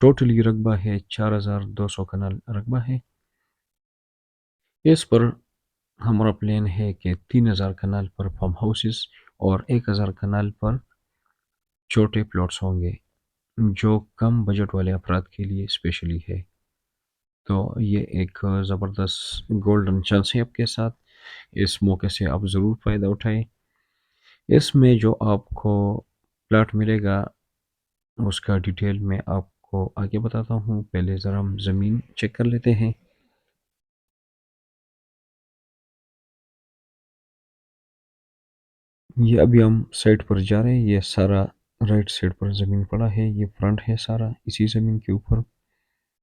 Totally رقبہ ہے 4200 کنال رقبہ ہے. اس پر ہمارا پلان ہے کہ 3000 کنال پر فارم ہاؤسز اور 1000 کنال پر چھوٹے پلاٹس ہوں گے جو کم بجٹ والے افراد کے لیے اسپیشلی ہے. تو یہ ایک زبردست گولڈن چانس ہے آپ کے ساتھ. اس موقع سے آپ ضرور فائدہ اٹھائیں. اس میں جو آپ کو پلاٹ ملے گا اس کا ڈیٹیل میں آپ کو آگے بتاتا ہوں. پہلے ذرا ہم زمین چیک کر لیتے ہیں. یہ ابھی ہم سائٹ پر جا رہے ہیں. یہ سارا رائٹ سائڈ پر زمین پڑا ہے. یہ فرنٹ ہے سارا اسی زمین کے اوپر.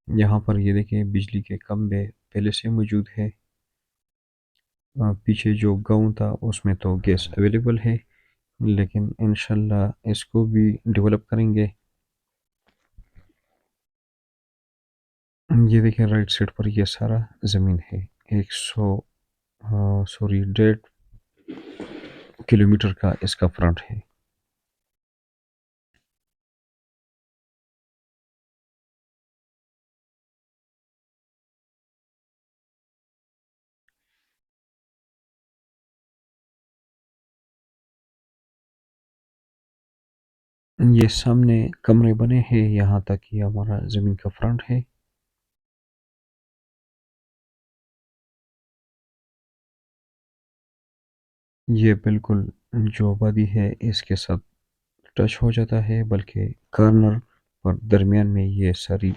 یہاں پر یہ دیکھیں بجلی کے کھمبے پہلے سے موجود ہے. پیچھے جو گاؤں تھا اس میں تو گیس اویلیبل ہے لیکن انشاءاللہ اس کو بھی ڈیولپ کریں گے. یہ دیکھیں رائٹ سائڈ پر یہ سارا زمین ہے. 1.5 کلومیٹر کا اس کا فرنٹ ہے. یہ سامنے کمرے بنے ہیں. یہاں تک یہ ہمارا زمین کا فرنٹ ہے. یہ بالکل جو آبادی ہے اس کے ساتھ ٹچ ہو جاتا ہے بلکہ کارنر پر درمیان میں یہ ساری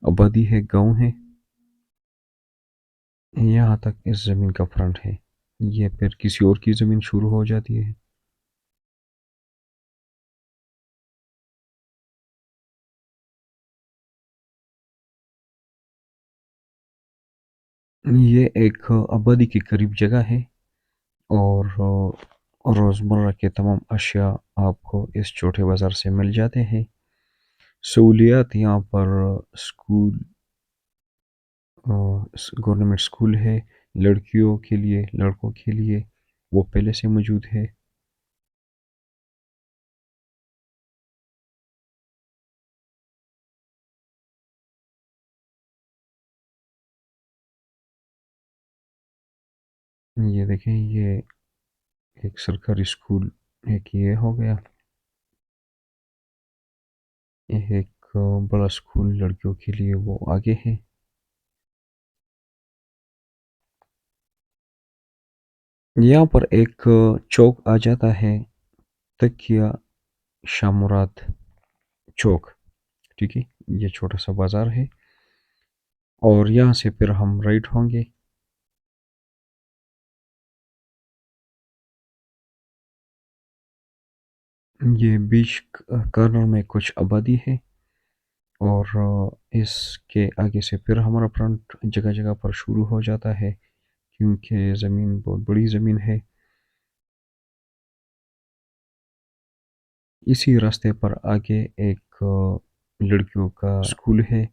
آبادی ہے گاؤں ہے. یہاں تک اس زمین کا فرنٹ ہے. یہ پھر کسی اور کی زمین شروع ہو جاتی ہے. یہ ایک آبادی کے قریب جگہ ہے اور روزمرہ کے تمام اشیاء آپ کو اس چھوٹے بازار سے مل جاتے ہیں. سہولیات یہاں پر اسکول گورنمنٹ اسکول ہے لڑکیوں کے لیے لڑکوں کے لیے وہ پہلے سے موجود ہے. یہ دیکھیں یہ ایک سرکاری اسکول ایک یہ ہو گیا. یہ ایک بڑا اسکول لڑکیوں کے لیے وہ آگے ہے. یہاں پر ایک چوک آ جاتا ہے تکیہ شامرات چوک. ٹھیک ہے یہ چھوٹا سا بازار ہے اور یہاں سے پھر ہم رائٹ ہوں گے. یہ بیچ کارنر میں کچھ آبادی ہے اور اس کے آگے سے پھر ہمارا فرنٹ جگہ جگہ پر شروع ہو جاتا ہے کیونکہ زمین بہت بڑی زمین ہے. اسی راستے پر آگے ایک لڑکیوں کا اسکول ہے.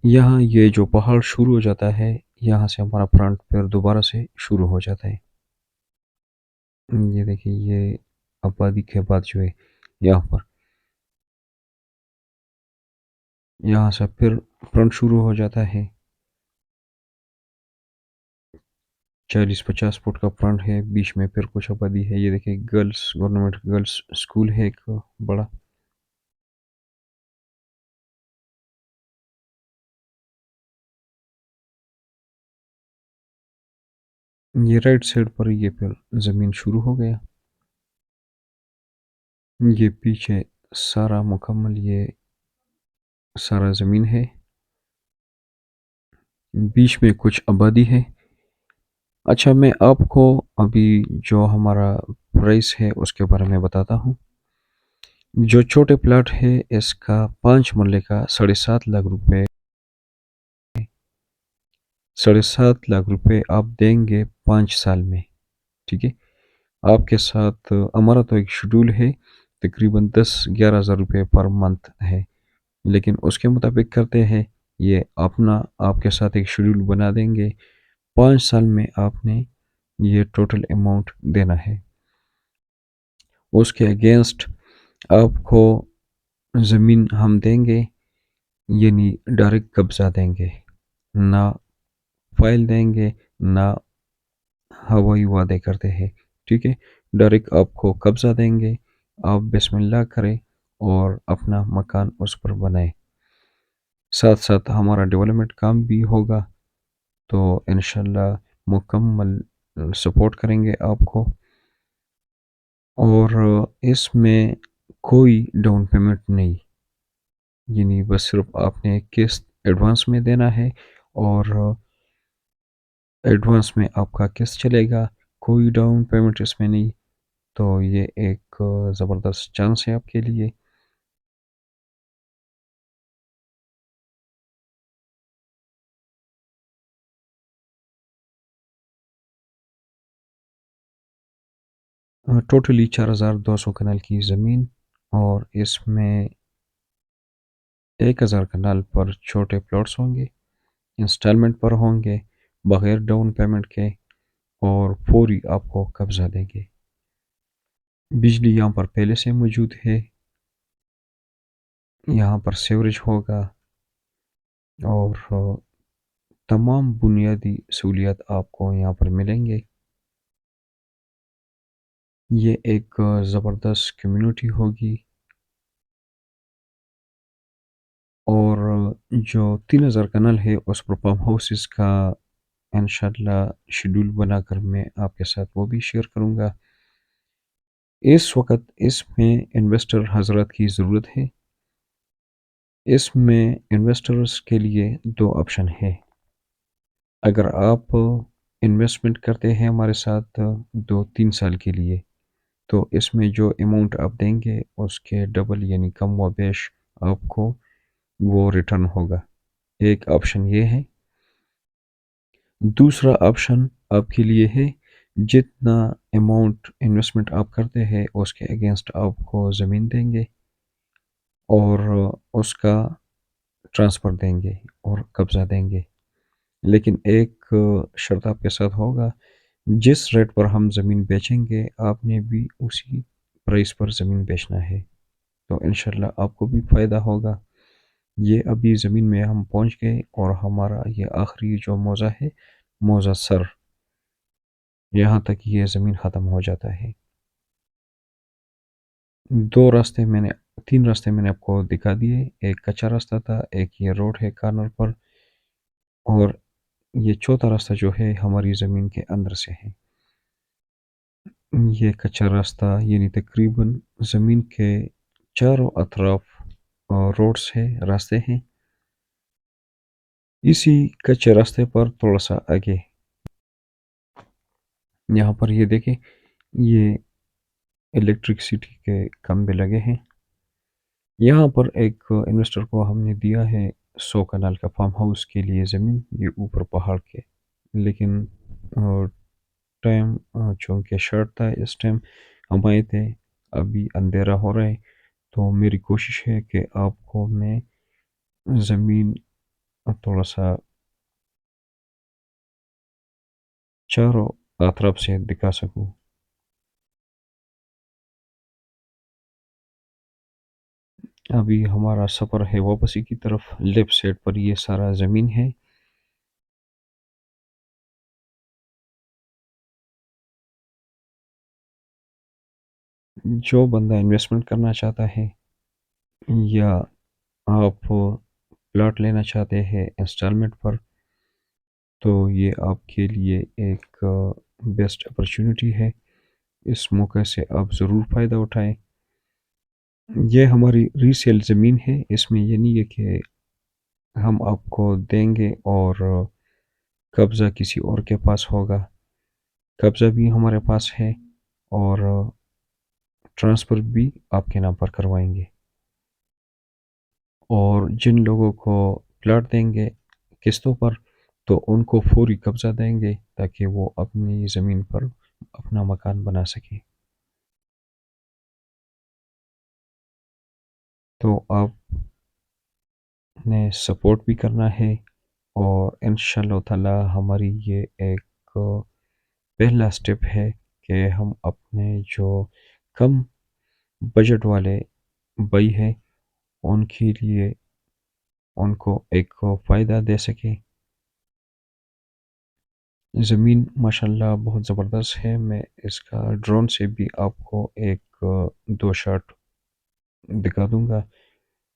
یہاں یہ جو پہاڑ شروع ہو جاتا ہے یہاں سے ہمارا فرنٹ پھر دوبارہ سے شروع ہو جاتا ہے. یہ دیکھیں یہ آبادی کے بعد جو ہے یہاں پر یہاں سے پھر فرنٹ شروع ہو جاتا ہے. 40-50 فٹ کا فرنٹ ہے. بیچ میں پھر کچھ آبادی ہے. یہ دیکھیں گرلس گورنمنٹ گرلس اسکول ہے ایک بڑا. یہ رائٹ سائڈ پر یہ پھر زمین شروع ہو گیا. یہ پیچھے سارا مکمل یہ سارا زمین ہے. بیچ میں کچھ آبادی ہے. اچھا میں آپ کو ابھی جو ہمارا پرائس ہے اس کے بارے میں بتاتا ہوں. جو چھوٹے پلاٹ ہے اس کا 5 مرلے کا 7.5 لاکھ روپے 7.5 لاکھ روپے آپ دیں گے 5 سال میں. ٹھیک ہے آپ کے ساتھ ہمارا تو ایک شیڈول ہے تقریباً 10-11 ہزار روپے پر منتھ ہے لیکن اس کے مطابق کرتے ہیں. یہ اپنا آپ کے ساتھ ایک شیڈول بنا دیں گے. 5 سال میں آپ نے یہ ٹوٹل اماؤنٹ دینا ہے. اس کے اگینسٹ آپ کو زمین ہم دیں گے، یعنی ڈائریکٹ قبضہ دیں گے، نہ فائل دیں گے، نہ ہوائی وعدے کرتے ہیں، ٹھیک ہے؟ ڈائریکٹ آپ کو قبضہ دیں گے، آپ بسم اللہ کریں اور اپنا مکان اس پر بنائیں، ساتھ ساتھ ہمارا ڈیولپمنٹ کام بھی ہوگا، تو انشاءاللہ مکمل سپورٹ کریں گے آپ کو، اور اس میں کوئی ڈاؤن پیمنٹ نہیں، یعنی بس صرف آپ نے قسط ایڈوانس میں دینا ہے، اور ایڈوانس میں آپ کا قسط چلے گا، کوئی ڈاؤن پیمنٹ اس میں نہیں، تو یہ ایک زبردست چانس ہے آپ کے لیے۔ ٹوٹلی 4200 کنال کی زمین، اور اس میں 1000 کنال پر چھوٹے پلاٹس ہوں گے، انسٹالمنٹ پر ہوں گے، بغیر ڈاؤن پیمنٹ کے، اور فوری آپ کو قبضہ دیں گے۔ بجلی یہاں پر پہلے سے موجود ہے، یہاں پر سیوریج ہوگا، اور تمام بنیادی سہولیات آپ کو یہاں پر ملیں گے۔ یہ ایک زبردست کمیونٹی ہوگی، اور جو 3000 کنال ہے اس پر پمپ ہاؤسز کا انشاءاللہ شیڈول بنا کر میں آپ کے ساتھ وہ بھی شیئر کروں گا۔ اس وقت اس میں انویسٹر حضرات کی ضرورت ہے۔ اس میں انویسٹرز کے لیے دو آپشن ہے۔ اگر آپ انویسٹمنٹ کرتے ہیں ہمارے ساتھ 2-3 سال کے لیے، تو اس میں جو اماؤنٹ آپ دیں گے اس کے ڈبل یعنی کم و بیش آپ کو وہ ریٹرن ہوگا۔ ایک آپشن یہ ہے۔ دوسرا آپشن آپ کے لیے ہے، جتنا اماؤنٹ انویسٹمنٹ آپ کرتے ہیں اس کے اگینسٹ آپ کو زمین دیں گے، اور اس کا ٹرانسفر دیں گے اور قبضہ دیں گے، لیکن ایک شرط آپ کے ساتھ ہوگا، جس ریٹ پر ہم زمین بیچیں گے آپ نے بھی اسی پرائس پر زمین بیچنا ہے، تو انشاءاللہ آپ کو بھی فائدہ ہوگا۔ یہ ابھی زمین میں ہم پہنچ گئے، اور ہمارا یہ آخری جو موضع ہے، موضع سر، یہاں تک یہ زمین ختم ہو جاتا ہے۔ تین راستے میں نے آپ کو دکھا دیے، ایک کچا راستہ تھا، ایک یہ روڈ ہے کارنر پر، اور یہ چوتھا راستہ جو ہے ہماری زمین کے اندر سے ہے۔ یہ کچا راستہ یعنی تقریباً زمین کے چاروں اطراف روڈز ہے، راستے ہیں۔ اسی کچے راستے پر تھوڑا سا آگے یہاں پر یہ دیکھیں، یہ الیکٹرکسٹی کے کھمبے لگے ہیں۔ یہاں پر ایک انویسٹر کو ہم نے دیا ہے 100 کنال کا فارم ہاؤس کے لیے زمین، یہ اوپر پہاڑ کے، لیکن ٹائم چونکہ شارٹ تھا، اس ٹائم ہم آئے تھے، ابھی اندھیرا ہو رہا ہے، تو میری کوشش ہے کہ آپ کو میں زمین تھوڑا سا چاروں اطراف سے دکھا سکوں۔ ابھی ہمارا سفر ہے واپسی کی طرف، لیفٹ سائڈ پر یہ سارا زمین ہے۔ جو بندہ انویسٹمنٹ کرنا چاہتا ہے، یا آپ پلاٹ لینا چاہتے ہیں انسٹالمنٹ پر، تو یہ آپ کے لیے ایک بیسٹ اپرچونٹی ہے، اس موقع سے آپ ضرور فائدہ اٹھائیں۔ یہ ہماری ریسیل زمین ہے، اس میں یہ نہیں ہے کہ ہم آپ کو دیں گے اور قبضہ کسی اور کے پاس ہوگا، قبضہ بھی ہمارے پاس ہے، اور ٹرانسفر بھی آپ کے نام پر کروائیں گے، اور جن لوگوں کو پلاٹ دیں گے قسطوں پر تو ان کو فوری قبضہ دیں گے، تاکہ وہ اپنی زمین پر اپنا مکان بنا سکیں۔ تو آپ نے سپورٹ بھی کرنا ہے، اور انشاءاللہ تعالی ہماری یہ ایک پہلا سٹیپ ہے کہ ہم اپنے جو کم بجٹ والے بھائی ہیں ان کے لیے ان کو ایک فائدہ دے سکے۔ زمین ماشاءاللہ بہت زبردست ہے، میں اس کا ڈرون سے بھی آپ کو ایک دو شاٹ دکھا دوں گا،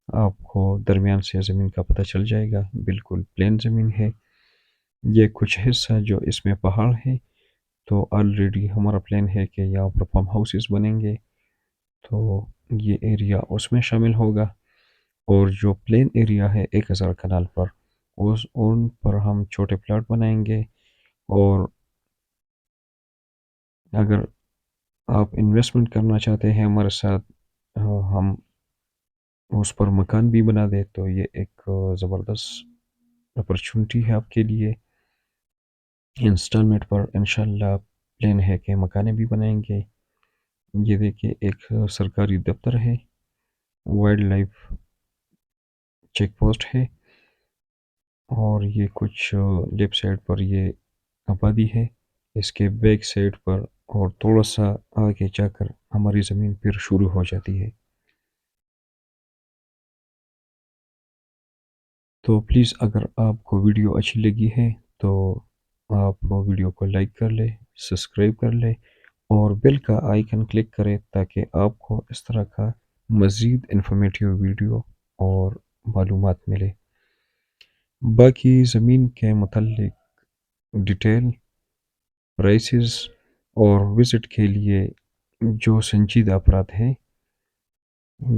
آپ کو درمیان سے زمین کا پتہ چل جائے گا، بالکل پلین زمین ہے۔ یہ کچھ حصہ جو اس میں پہاڑ ہے، تو آلریڈی ہمارا پلان ہے کہ یہاں پر فارم ہاؤسز بنیں گے، تو یہ ایریا اس میں شامل ہوگا۔ اور جو پلین ایریا ہے 1000 کنال پر، ان پر ہم چھوٹے پلاٹ بنائیں گے۔ اور اگر آپ انویسٹمنٹ کرنا چاہتے ہیں ہمارے ساتھ، ہم اس پر مکان بھی بنا دیں، تو یہ ایک زبردست اپرچونٹی ہے آپ کے لیے۔ انسٹالمنٹ پر انشاءاللہ پلان ہے کہ مکانیں بھی بنائیں گے۔ یہ دیکھیے ایک سرکاری دفتر ہے، وائلڈ لائف چیک پوسٹ ہے، اور یہ کچھ لیفٹ سائڈ پر یہ آبادی ہے، اس کے بیک سائڈ پر اور تھوڑا سا آگے جا کر ہماری زمین پھر شروع ہو جاتی ہے۔ تو پلیز اگر آپ کو ویڈیو اچھی لگی ہے تو آپ ویڈیو کو لائک کر لیں، سبسکرائب کر لیں، اور بیل کا آئیکن کلک کریں تاکہ آپ کو اس طرح کا مزید انفارمیٹیو ویڈیو اور معلومات ملے۔ باقی زمین کے متعلق ڈیٹیل، پرائسز اور وزٹ کے لیے جو سنجیدہ افراد ہیں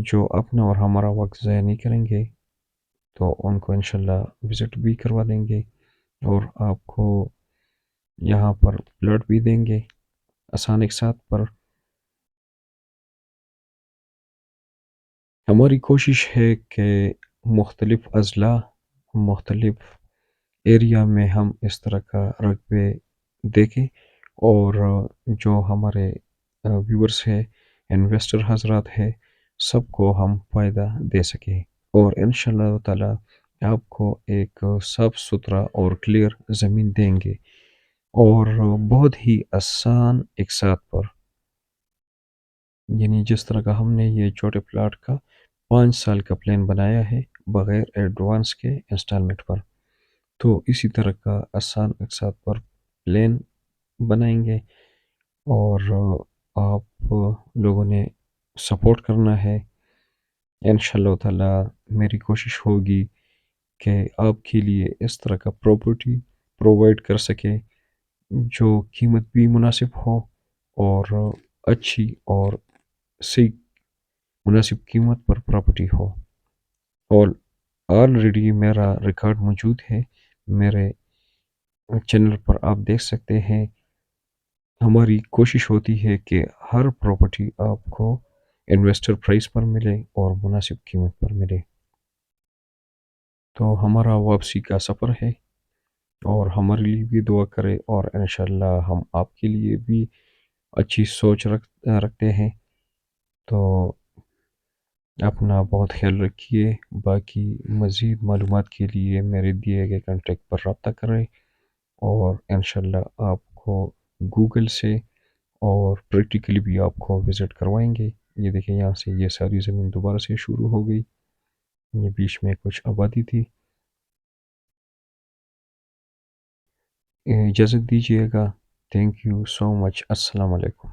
جو اپنا اور ہمارا وقت ضائع نہیں کریں گے، تو ان کو انشاءاللہ وزٹ بھی کروا دیں گے، اور آپ کو یہاں پر پلاٹ بھی دیں گے آسان ایک ساتھ پر۔ ہماری کوشش ہے کہ مختلف اضلاع، مختلف ایریا میں ہم اس طرح کا رقبے دیکھیں، اور جو ہمارے ویورز ہیں، انویسٹر حضرات ہیں، سب کو ہم فائدہ دے سکیں، اور انشاءاللہ تعالی آپ کو ایک صاف ستھرا اور کلیئر زمین دیں گے، اور بہت ہی آسان ایک ساتھ پر، یعنی جس طرح کا ہم نے یہ چھوٹے پلاٹ کا 5 سال کا پلان بنایا ہے بغیر ایڈوانس کے انسٹالمنٹ پر، تو اسی طرح کا آسان ایک ساتھ پر پلان بنائیں گے، اور آپ لوگوں نے سپورٹ کرنا ہے۔ انشاءاللہ تعالی میری کوشش ہوگی کہ آپ کے لیے اس طرح کا پراپرٹی پرووائڈ کر سکے جو قیمت بھی مناسب ہو، اور اچھی اور صحیح مناسب قیمت پر پراپرٹی ہو۔ اور آلریڈی میرا ریکارڈ موجود ہے میرے چینل پر، آپ دیکھ سکتے ہیں۔ ہماری کوشش ہوتی ہے کہ ہر پراپرٹی آپ کو انویسٹر پرائس پر ملے اور مناسب قیمت پر ملے۔ تو ہمارا واپسی کا سفر ہے، اور ہمارے لیے بھی دعا کرے، اور انشاءاللہ ہم آپ کے لیے بھی اچھی سوچ رکھتے ہیں۔ تو اپنا بہت خیال رکھیے، باقی مزید معلومات کے لیے میرے دیے گئے کانٹیکٹ پر رابطہ کریں، اور انشاءاللہ آپ کو گوگل سے اور پریکٹیکلی بھی آپ کو وزٹ کروائیں گے۔ یہ دیکھیں یہاں سے یہ ساری زمین دوبارہ سے شروع ہو گئی، یہ بیچ میں کچھ آبادی تھی۔ اجازت دیجیے گا، تھینک یو سو مچ، السلام علیکم۔